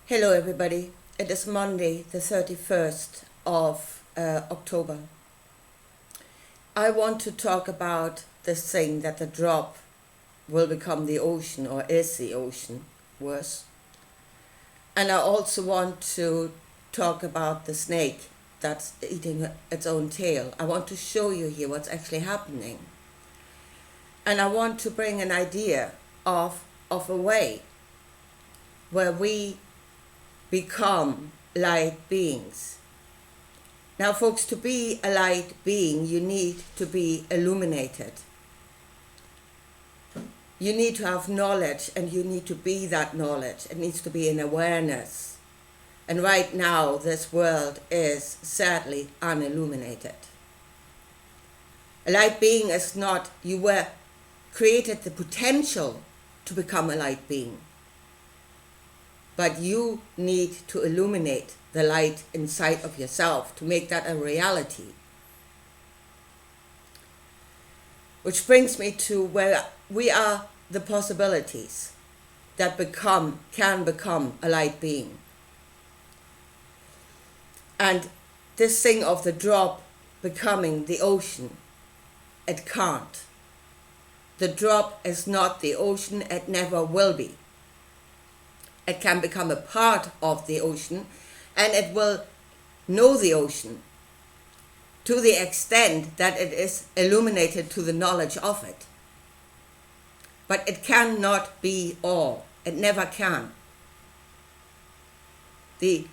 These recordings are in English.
Hello everybody, it is Monday the 31st of October. I want to talk about this thing that the drop will become the ocean or is the ocean, worse. And I also want to talk about the snake that's eating its own tail. I want to show you here what's actually happening. And I want to bring an idea of a way where we become light beings. Now folks, to be a light being, you need to be illuminated. You need to have knowledge and you need to be that knowledge. It needs to be an awareness. And right now, this world is sadly unilluminated. A light being is not, you were created the potential to become a light being. But you need to illuminate the light inside of yourself to make that a reality. Which brings me to where we are the possibilities that can become a light being. And this thing of the drop becoming the ocean, it can't. The drop is not the ocean, it never will be. It can become a part of the ocean and it will know the ocean to the extent that it is illuminated to the knowledge of it. But it cannot be all. It never can. The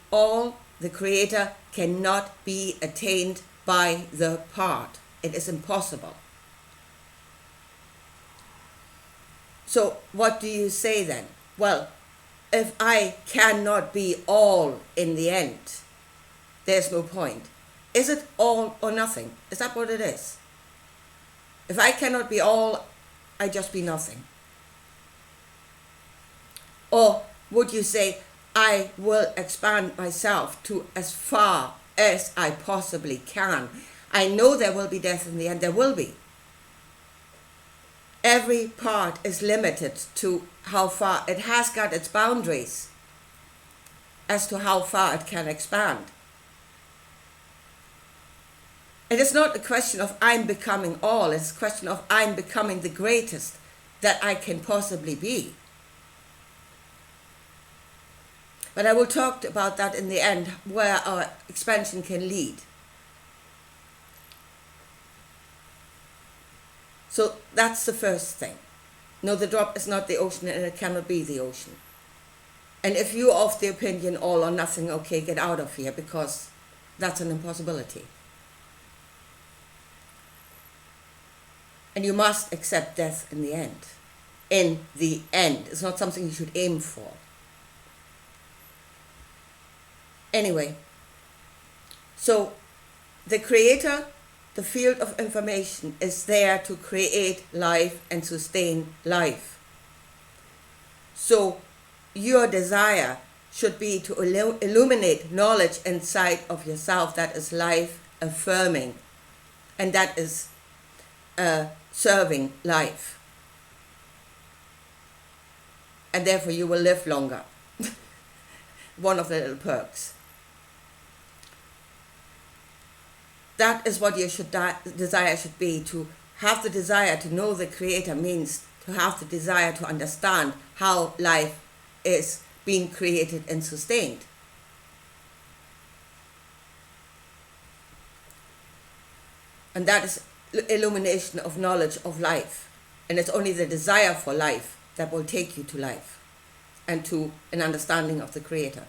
Creator, cannot be attained by the part. It is impossible. So what do you say then? Well, if I cannot be all in the end, there's no point. Is it all or nothing? Is that what it is? If I cannot be all, I just be nothing. Or would you say, I will expand myself to as far as I possibly can. I know there will be death in the end, there will be. Every part is limited to how far it has got its boundaries as to how far it can expand. It is not a question of I'm becoming all, it's a question of I'm becoming the greatest that I can possibly be. But I will talk about that in the end, where our expansion can lead. So that's the first thing. No, the drop is not the ocean and it cannot be the ocean. And if you're of the opinion all or nothing, okay, get out of here because that's an impossibility. And you must accept death in the end. In the end. It's not something you should aim for. Anyway, so the Creator, the field of information is there to create life and sustain life. So your desire should be to illuminate knowledge inside of yourself that is life affirming and that is serving life. And therefore you will live longer. One of the little perks. That is what your desire should be. To have the desire to know the Creator means to have the desire to understand how life is being created and sustained. And that is illumination of knowledge of life. And it's only the desire for life that will take you to life and to an understanding of the Creator.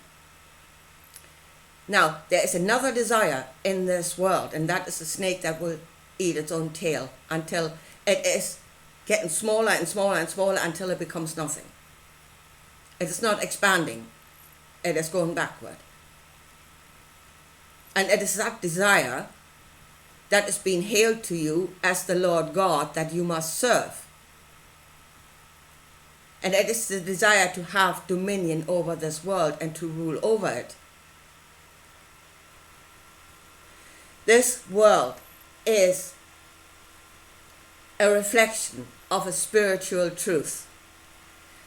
Now, there is another desire in this world, and that is the snake that will eat its own tail until it is getting smaller and smaller and smaller until it becomes nothing. It is not expanding, it is going backward. And it is that desire that is being hailed to you as the Lord God that you must serve. And it is the desire to have dominion over this world and to rule over it. This world is a reflection of a spiritual truth.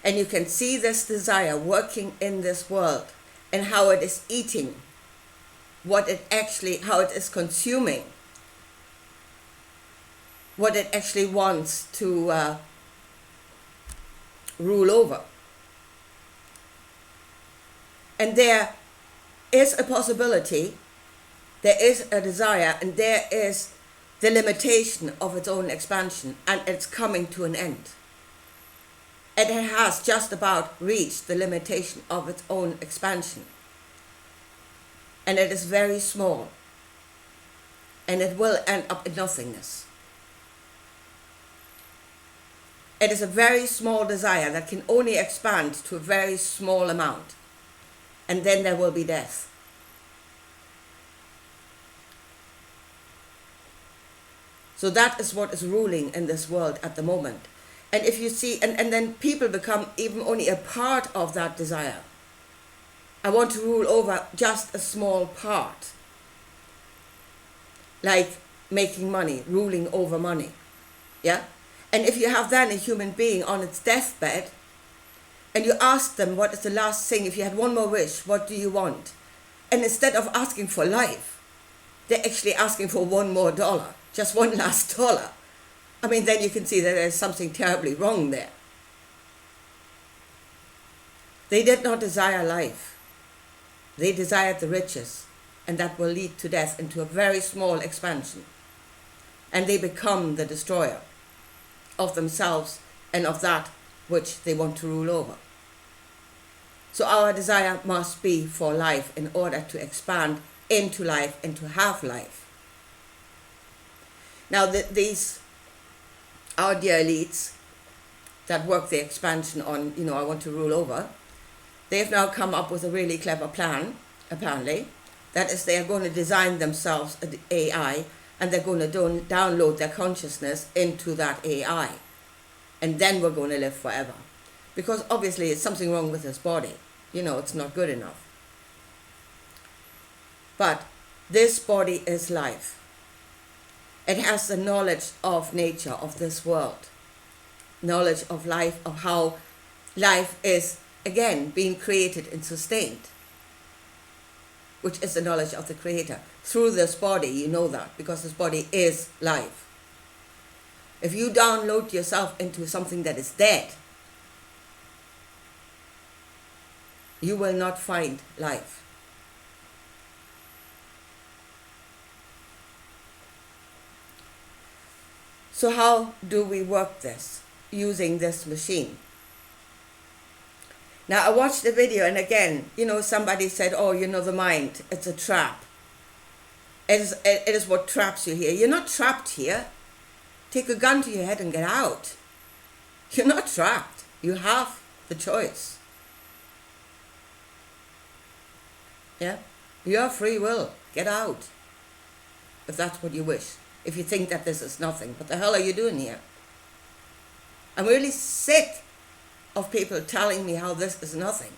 And you can see this desire working in this world and how it is eating, how it is consuming, what it actually wants to rule over. And there is a possibility, there is a desire, and there is the limitation of its own expansion, and it's coming to an end. And it has just about reached the limitation of its own expansion. And it is very small, and it will end up in nothingness. It is a very small desire that can only expand to a very small amount, and then there will be death. So that is what is ruling in this world at the moment. And if you see, and then people become even only a part of that desire. I want to rule over just a small part. Like making money, ruling over money. Yeah? And if you have then a human being on its deathbed, and you ask them what is the last thing, if you had one more wish, what do you want? And instead of asking for life, they're actually asking for one more dollar, just one last dollar. I mean, then you can see that there's something terribly wrong there. They did not desire life. They desired the riches, and that will lead to death into a very small expansion. And they become the destroyer of themselves and of that which they want to rule over. So our desire must be for life in order to expand into life and to have life. Now these, our dear elites that work the expansion on, I want to rule over, they've now come up with a really clever plan, apparently. That is, they are going to design themselves an AI, and they're going to download their consciousness into that AI. And then we're going to live forever. Because obviously it's something wrong with this body. It's not good enough. But this body is life. It has the knowledge of nature, of this world. Knowledge of life, of how life is, again, being created and sustained. Which is the knowledge of the Creator. Through this body, you know that, because this body is life. If you download yourself into something that is dead, you will not find life. So how do we work this? Using this machine. Now I watched the video, and again, somebody said, the mind, it's a trap. It is what traps you here. You're not trapped here. Take a gun to your head and get out. You're not trapped. You have the choice. Yeah? You have free will. Get out. If that's what you wish. If you think that this is nothing. What the hell are you doing here? I'm really sick of people telling me how this is nothing.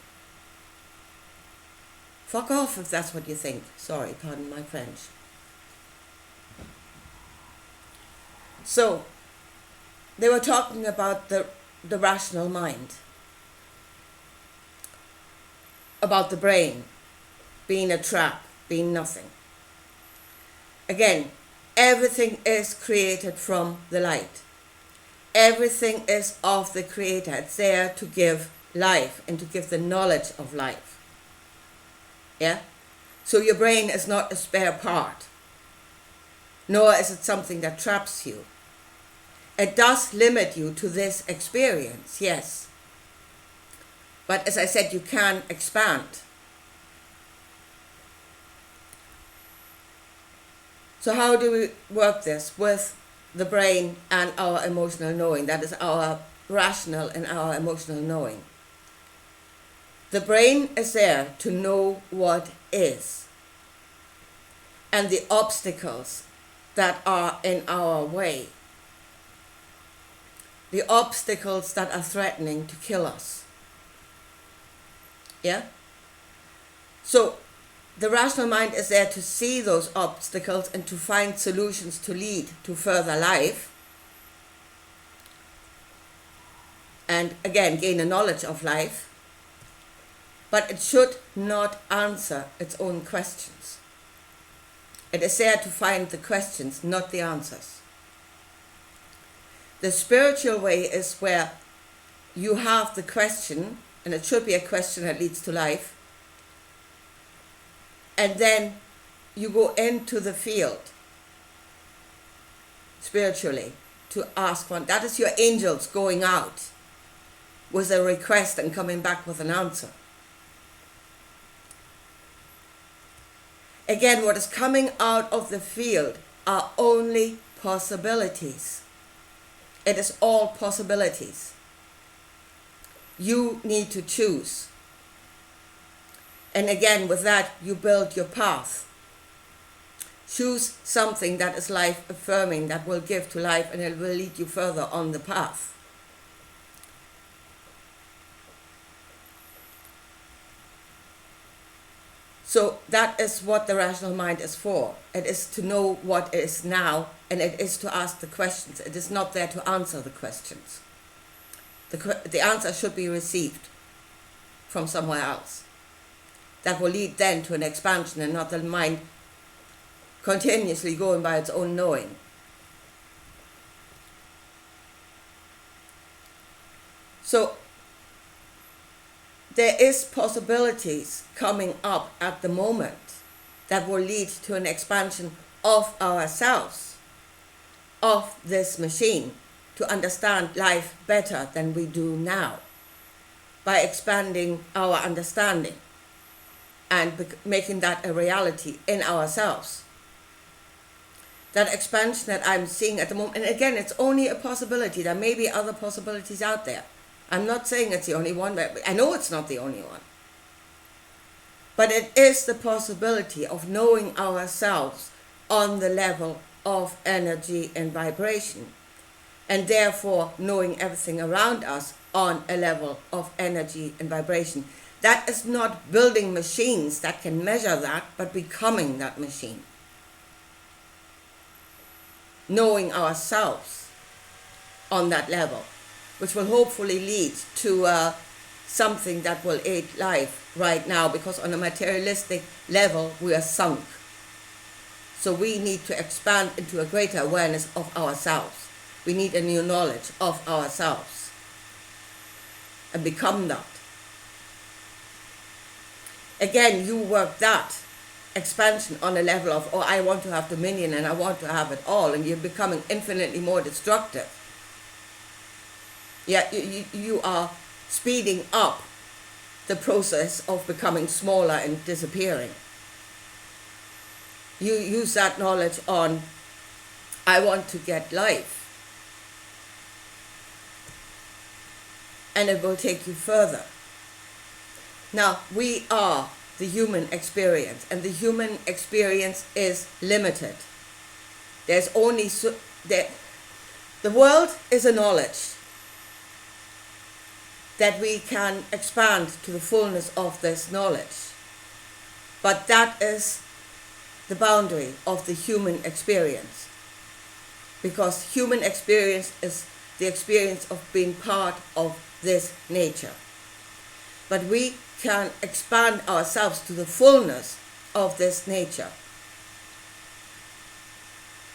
Fuck off if that's what you think. Sorry, pardon my French. So, they were talking about the rational mind. About the brain being a trap, being nothing. Again, everything is created from the light. Everything is of the Creator. It's there to give life and to give the knowledge of life. Yeah? So your brain is not a spare part. Nor is it something that traps you. It does limit you to this experience, yes. But as I said, you can expand. So how do we work this? With the brain and our emotional knowing. That is our rational and our emotional knowing. The brain is there to know what is. And the obstacles that are in our way. The obstacles that are threatening to kill us. Yeah? So, the rational mind is there to see those obstacles and to find solutions to lead to further life. And again, gain a knowledge of life. but it should not answer its own questions. It is there to find the questions, not the answers. The spiritual way is where you have the question, and it should be a question that leads to life, and then you go into the field spiritually to ask one. That is your angels going out with a request and coming back with an answer. Again, what is coming out of the field are only possibilities. It is all possibilities. You need to choose. And again, with that, you build your path. Choose something that is life-affirming, that will give to life, and it will lead you further on the path. So that is what the rational mind is for. It is to know what is now, and it is to ask the questions. It is not there to answer the questions. The answer should be received from somewhere else. That will lead then to an expansion and not the mind continuously going by its own knowing. So there is possibilities coming up at the moment that will lead to an expansion of ourselves, of this machine, to understand life better than we do now, by expanding our understanding and making that a reality in ourselves. That expansion that I'm seeing at the moment, and again, it's only a possibility. There may be other possibilities out there. I'm not saying it's the only one, but I know it's not the only one. But it is the possibility of knowing ourselves on the level of energy and vibration, and therefore knowing everything around us on a level of energy and vibration. That is not building machines that can measure that, but becoming that machine. Knowing ourselves on that level, which will hopefully lead to something that will aid life right now, because on a materialistic level we are sunk. So we need to expand into a greater awareness of ourselves. We need a new knowledge of ourselves and become that. Again, you work that expansion on a level of, oh, I want to have dominion and I want to have it all, and you're becoming infinitely more destructive. Yeah, you are speeding up the process of becoming smaller and disappearing. You use that knowledge on, I want to get life. And it will take you further. Now, we are the human experience, and the human experience is limited. There's only the world is a knowledge that we can expand to the fullness of this knowledge. But that is the boundary of the human experience, because human experience is the experience of being part of this nature. But we can expand ourselves to the fullness of this nature,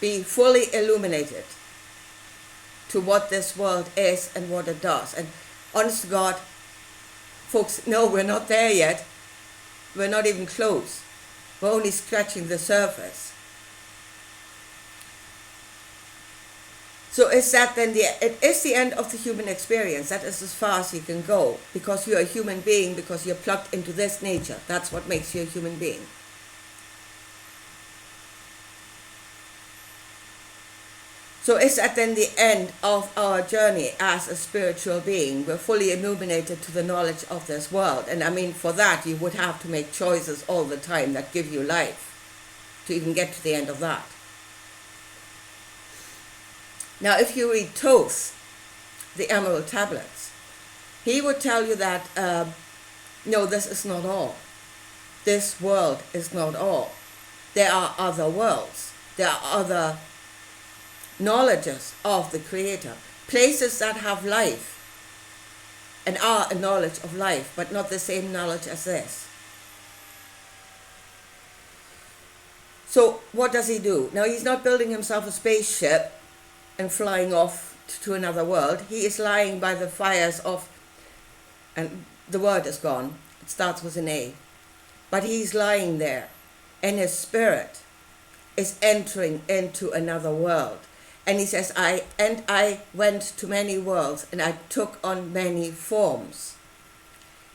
be fully illuminated to what this world is and what it does. And honest to God, folks, no, we're not there yet. We're not even close. We're only scratching the surface. So is that then it is the end of the human experience. That is as far as you can go, because you're a human being, because you're plugged into this nature. That's what makes you a human being. So is that then the end of our journey as a spiritual being? We're fully illuminated to the knowledge of this world. And I mean, for that, you would have to make choices all the time that give you life to even get to the end of that. Now, if you read Thoth, the Emerald Tablets, he would tell you that, no, this is not all. This world is not all. There are other worlds. There are other knowledges of the Creator, places that have life, and are a knowledge of life, but not the same knowledge as this. So what does he do? Now, he's not building himself a spaceship and flying off to another world. He is lying by the fires of, and the word is gone, it starts with an A, but he's lying there, and his spirit is entering into another world. And he says, I went to many worlds, and I took on many forms.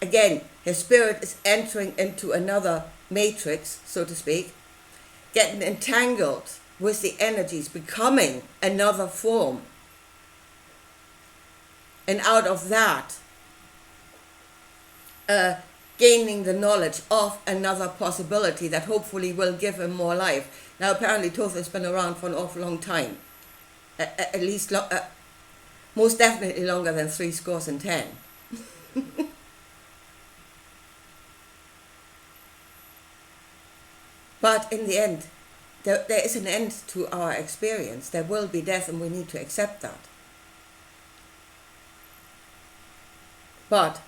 Again, his spirit is entering into another matrix, so to speak, getting entangled with the energies, becoming another form. And out of that, gaining the knowledge of another possibility that hopefully will give him more life. Now, apparently Thoth has been around for an awful long time. At least, most definitely longer than 70. But in the end, there is an end to our experience. There will be death, and we need to accept that. But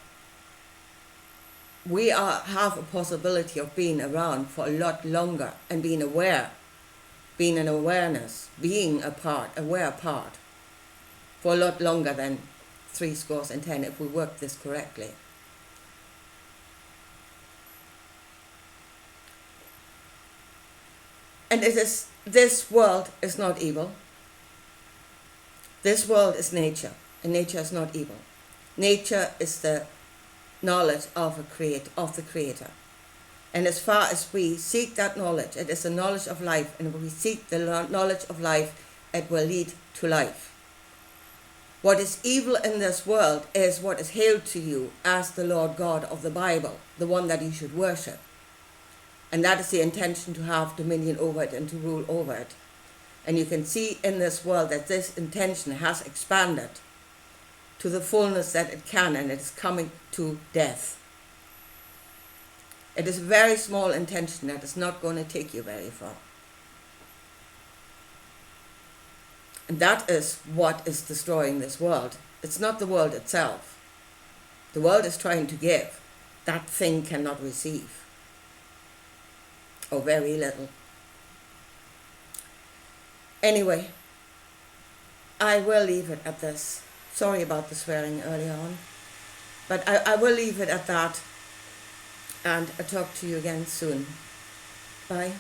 we have a possibility of being around for a lot longer and being aware, being an awareness, being a part, aware part, for a lot longer than 70 if we work this correctly. And this world is not evil. This world is nature, and nature is not evil. Nature is the knowledge of the Creator. And as far as we seek that knowledge, it is the knowledge of life, and when we seek the knowledge of life, it will lead to life. What is evil in this world is what is hailed to you as the Lord God of the Bible, the one that you should worship. And that is the intention, to have dominion over it and to rule over it. And you can see in this world that this intention has expanded to the fullness that it can, and it is coming to death. It is a very small intention that is not going to take you very far. And that is what is destroying this world. It's not the world itself. The world is trying to give. That thing cannot receive. Or very little. Anyway, I will leave it at this. Sorry about the swearing earlier on. But I will leave it at that. And I'll talk to you again soon. Bye.